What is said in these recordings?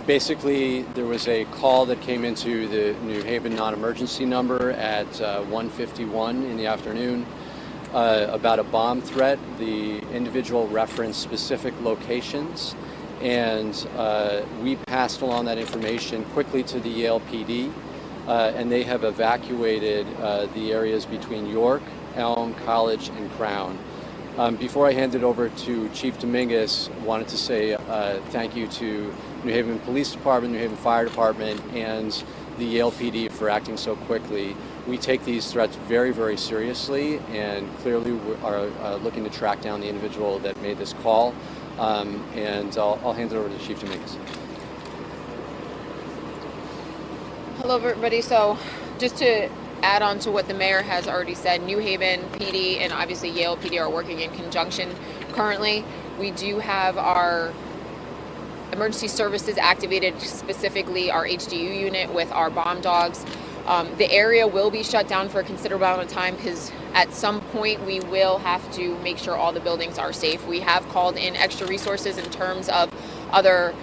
Basically, there was a call that came into the New Haven non-emergency number at 1:51 in the afternoon about a bomb threat. The individual referenced specific locations, and we passed along that information quickly to the Yale PD, and they have evacuated the areas between York, Elm, College, and Crown. Before I hand it over to Chief Dominguez, I wanted to say thank you to New Haven Police Department, New Haven Fire Department, and the Yale PD for acting so quickly. We take these threats very, very seriously, and clearly we are looking to track down the individual that made this call. And I'll hand it over to Chief Dominguez. Hello, everybody. So just to add on to what the mayor has already said, New Haven PD and obviously Yale PD are working in conjunction currently. We do have our emergency services activated, specifically our HDU unit with our bomb dogs. The area will be shut down for a considerable amount of time because at some point we will have to make sure all the buildings are safe. We have called in extra resources in terms of other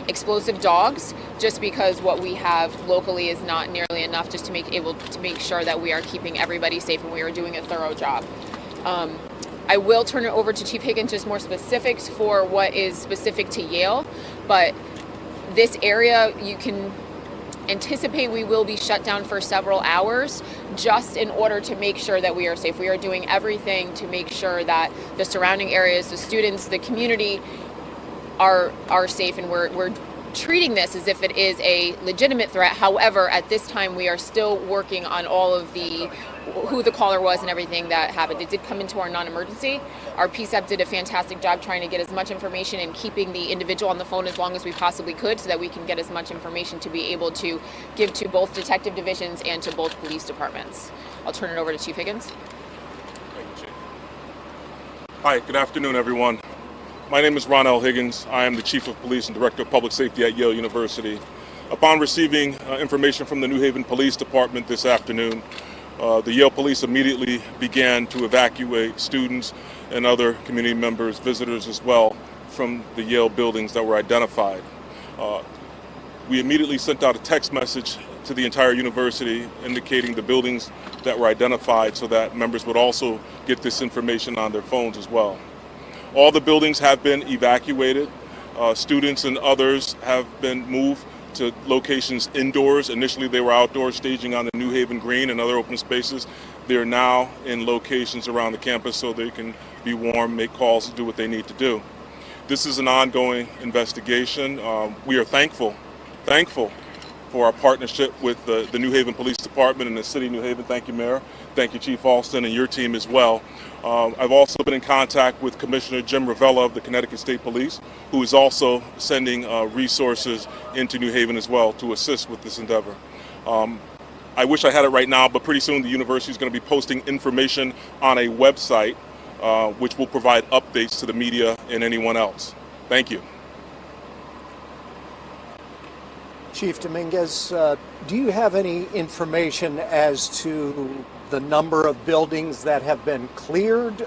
explosive dogs, just because what we have locally is not nearly enough just to make sure that we are keeping everybody safe and we are doing a thorough job. I will turn it over to Chief Higgins, just more specifics for what is specific to Yale, but this area you can anticipate we will be shut down for several hours just in order to make sure that we are safe. We are doing everything to make sure that the surrounding areas, the students, the community are safe, and we're treating this as if it is a legitimate threat. However, at this time we are still working on all of who the caller was and everything that happened. It did come into our non-emergency. Our PSAP did a fantastic job trying to get as much information and keeping the individual on the phone as long as we possibly could so that we can get as much information to be able to give to both detective divisions and to both police departments. I'll turn it over to Chief Higgins. Thank you, Chief. Hi, good afternoon, everyone. My name is Ron L. Higgins. I am the Chief of Police and Director of Public Safety at Yale University. Upon receiving information from the New Haven Police Department this afternoon, the Yale Police immediately began to evacuate students and other community members, visitors as well, from the Yale buildings that were identified. We immediately sent out a text message to the entire university indicating the buildings that were identified so that members would also get this information on their phones as well. All the buildings have been evacuated. Students and others have been moved to locations indoors. Initially they were outdoors staging on the New Haven Green and other open spaces. They're now in locations around the campus so they can be warm, make calls, do what they need to do. This is an ongoing investigation. We are thankful for our partnership with the New Haven Police Department and the City of New Haven. Thank you, Mayor. Thank you, Chief Alston, and your team as well. I've also been in contact with Commissioner Jim Ravella of the Connecticut State Police, who is also sending resources into New Haven as well to assist with this endeavor. I wish I had it right now, but pretty soon the university is going to be posting information on a website which will provide updates to the media and anyone else. Thank you. Chief Dominguez, do you have any information as to the number of buildings that have been cleared,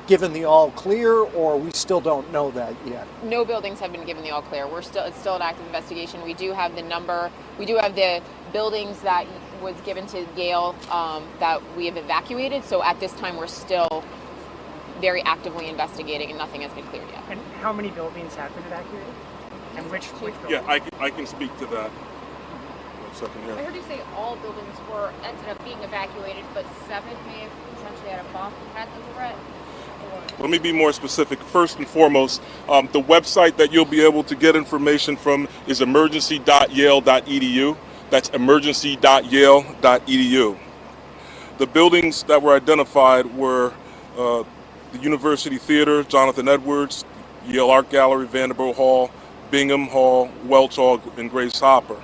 given the all clear, or we still don't know that yet? No buildings have been given the all clear. It's still an active investigation. We do have the number. We do have the buildings that was given to Yale that we have evacuated. So at this time, we're still very actively investigating, and nothing has been cleared yet. And how many buildings have been evacuated? And which buildings? Yeah, I can speak to that. 1 second here. I heard you say all buildings ended up being evacuated, but 7 may have potentially had a bomb had the threat. Let me be more specific. First and foremost, the website that you'll be able to get information from is emergency.yale.edu. That's emergency.yale.edu. The buildings that were identified were the University Theater, Jonathan Edwards, Yale Art Gallery, Vanderbilt Hall, Bingham Hall, Welch Hall, and Grace Hopper.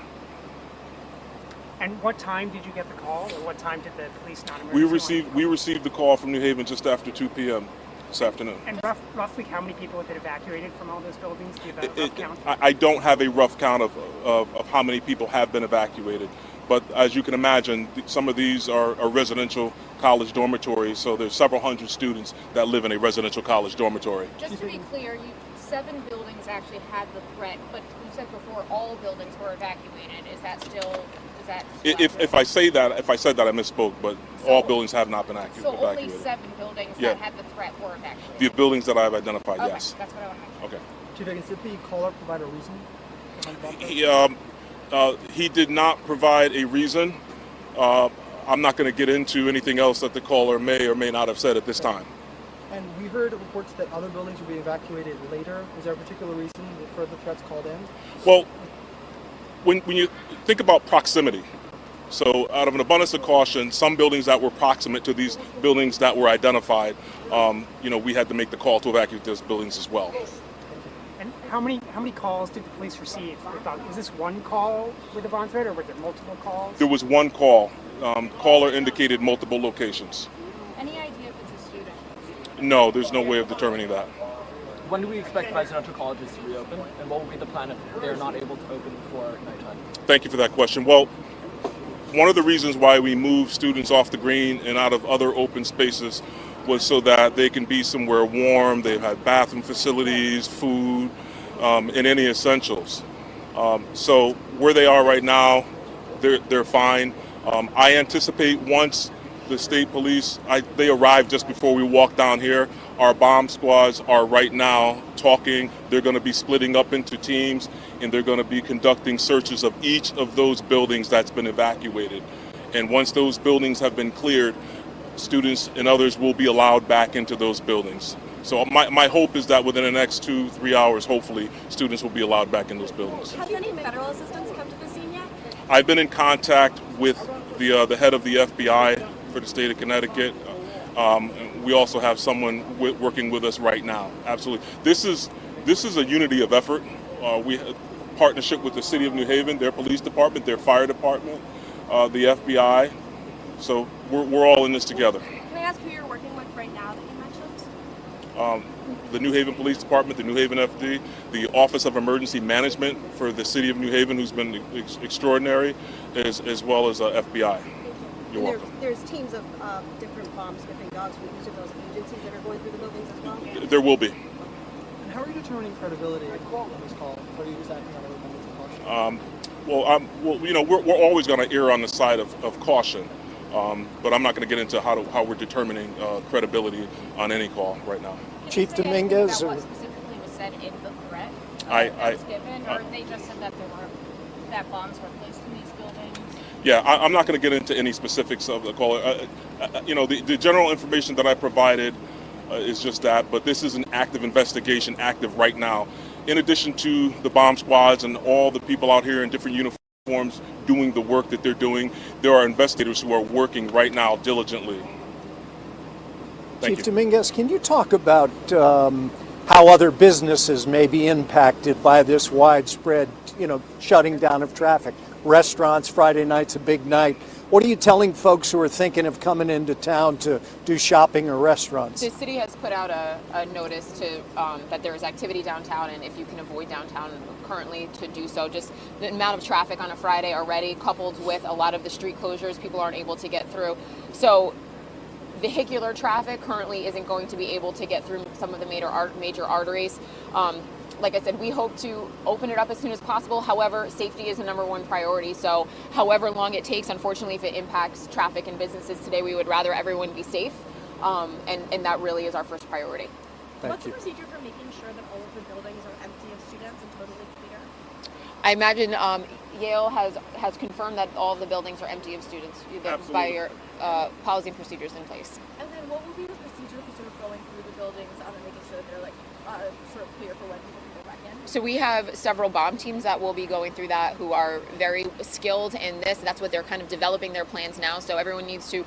And what time did you get the call, or what time did the police non-emergency? We received the call from New Haven just after 2 p.m. this afternoon. And roughly how many people have been evacuated from all those buildings? Do you have a rough count? I don't have a rough count of how many people have been evacuated, but as you can imagine, some of these are residential college dormitories, so there's several hundred students that live in a residential college dormitory. Just to be clear, 7 buildings actually had the threat, but you said before all buildings were evacuated. Is that still? Is that? Still If I said that, I misspoke. But all buildings have not been So evacuated. only 7 buildings Yeah. that had the threat were evacuated. The buildings that I've identified, Okay, yes. that's what I want to make sure. Okay. Chief Higgins, did the caller provide a reason? He did not provide a reason. I'm not going to get into anything else that the caller may or may not have said at this time. And we heard reports that other buildings would be evacuated later. Is there a particular reason for the threats called in? Well, when you think about proximity, so out of an abundance of caution, some buildings that were proximate to these buildings that were identified, we had to make the call to evacuate those buildings as well. And how many calls did the police receive? Was this one call with a bomb threat, or were there multiple calls? There was one call. Caller indicated multiple locations. Any idea if it's a student? No, there's no way of determining that. When do we expect residential colleges to reopen, and what will be the plan if they're not able to open before nighttime? Thank you for that question. Well, one of the reasons why we moved students off the green and out of other open spaces was so that they can be somewhere warm. They have bathroom facilities, food, and any essentials. So where they are right now, they're fine. I anticipate once the state police, they arrived just before we walked down here. Our bomb squads are right now talking. They're going to be splitting up into teams, and they're going to be conducting searches of each of those buildings that's been evacuated. And once those buildings have been cleared, students and others will be allowed back into those buildings. So my hope is that within the next 2-3 hours, hopefully, students will be allowed back in those buildings. Has any federal assistance come to the scene yet? I've been in contact with the head of the FBI for the state of Connecticut. We also have someone working with us right now. Absolutely. This is a unity of effort. We have partnership with the city of New Haven, their police department, their fire department, the FBI. So we're all in this together. Can I ask who you're working with right now that you mentioned? The New Haven Police Department, the New Haven FD, the Office of Emergency Management for the city of New Haven, who's been extraordinary, as well as FBI. You're welcome. There's teams of different bomb sniffing dogs from each of those agencies that are going through the buildings as well? There will be. And how are you determining credibility on this call? Or are you just acting on a caution? We're always going to err on the side of caution, but I'm not going to get into how we're determining credibility on any call right now. Chief Can you say anything Dominguez, about what specifically was said in the threat that was given, or they just said that bombs were placed in these buildings? Yeah, I'm not going to get into any specifics of the call. The general information that I provided is just that, but this is an active investigation, active right now. In addition to the bomb squads and all the people out here in different uniforms doing the work that they're doing, there are investigators who are working right now diligently. Thank Chief you. Dominguez, can you talk about how other businesses may be impacted by this widespread, shutting down of traffic? Restaurants, Friday night's a big night. What are you telling folks who are thinking of coming into town to do shopping or restaurants? The city has put out a notice to that there is activity downtown, and if you can avoid downtown currently, to do so. Just the amount of traffic on a Friday already, coupled with a lot of the street closures, people aren't able to get through. So vehicular traffic currently isn't going to be able to get through some of the major arteries. Like I said, we hope to open it up as soon as possible. However, safety is the #1 priority. So however long it takes, unfortunately, if it impacts traffic and businesses today, we would rather everyone be safe. And that really is our first priority. What's the procedure for making sure that all of the buildings are empty of students and totally clear? I imagine Yale has confirmed that all of the buildings are empty of students by your policy and procedures in place. And then what will be the procedure for sort of going through the buildings and making sure that they're sort of clear for when people can go back in? So we have several bomb teams that will be going through that, who are very skilled in this. That's what they're kind of developing their plans now. So everyone needs to,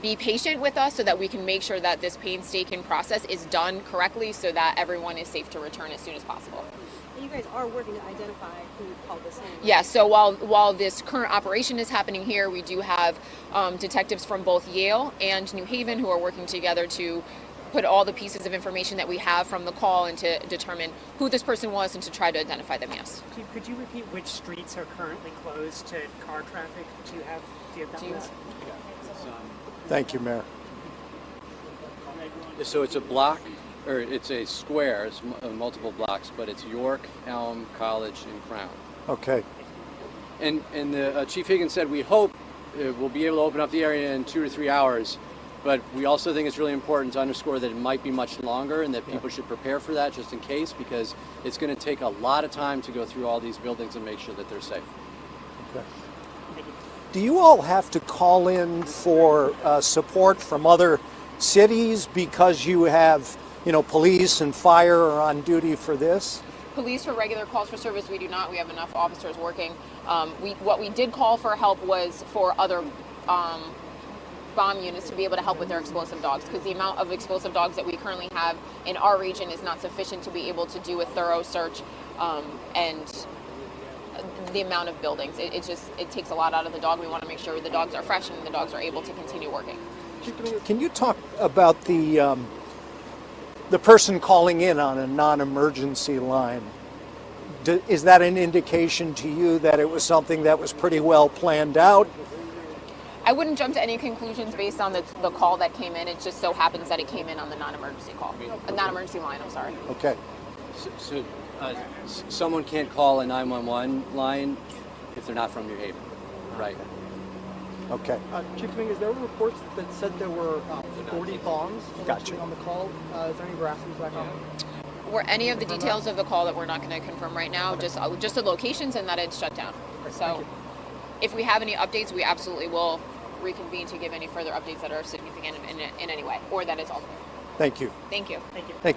be patient with us so that we can make sure that this painstaking process is done correctly so that everyone is safe to return as soon as possible. And you guys are working to identify who called this in. Right? Yeah, so while this current operation is happening here, we do have detectives from both Yale and New Haven who are working together to put all the pieces of information that we have from the call and to determine who this person was and to try to identify them, yes. Could you repeat which streets are currently closed to car traffic? Do you have that list? Thank you, Mayor. So it's a block or it's a square, it's multiple blocks, but it's York, Elm, College, and Crown. Okay. And the Chief Higgins said we hope we'll be able to open up the area in 2 to 3 hours, but we also think it's really important to underscore that it might be much longer and that people should prepare for that just in case, because it's going to take a lot of time to go through all these buildings and make sure that they're safe. Okay. Do you all have to call in for support from other cities because you have, police and fire are on duty for this? Police for regular calls for service, we do not. We have enough officers working. What we did call for help was for other bomb units to be able to help with their explosive dogs, because the amount of explosive dogs that we currently have in our region is not sufficient to be able to do a thorough search, and the amount of buildings. It takes a lot out of the dog. We want to make sure the dogs are fresh and the dogs are able to continue working. Can you talk about the person calling in on a non-emergency line? Is that an indication to you that it was something that was pretty well planned out? I wouldn't jump to any conclusions based on the call that came in. It just so happens that it came in on the non-emergency call, a non-emergency line. I'm sorry. Okay. So someone can't call a 911 line if they're not from New Haven, right? Okay. Chief Dominguez, there were reports that said there were 40 bombs Gotcha. on the call. Is there any veracity to that comment? Were any of the details of the call that we're not going to confirm right now, just the locations and that it's shut down. So if we have any updates, we absolutely will reconvene to give any further updates that are significant in any way, or that it's all. Thank you. Thank you. Thank you. Thank you.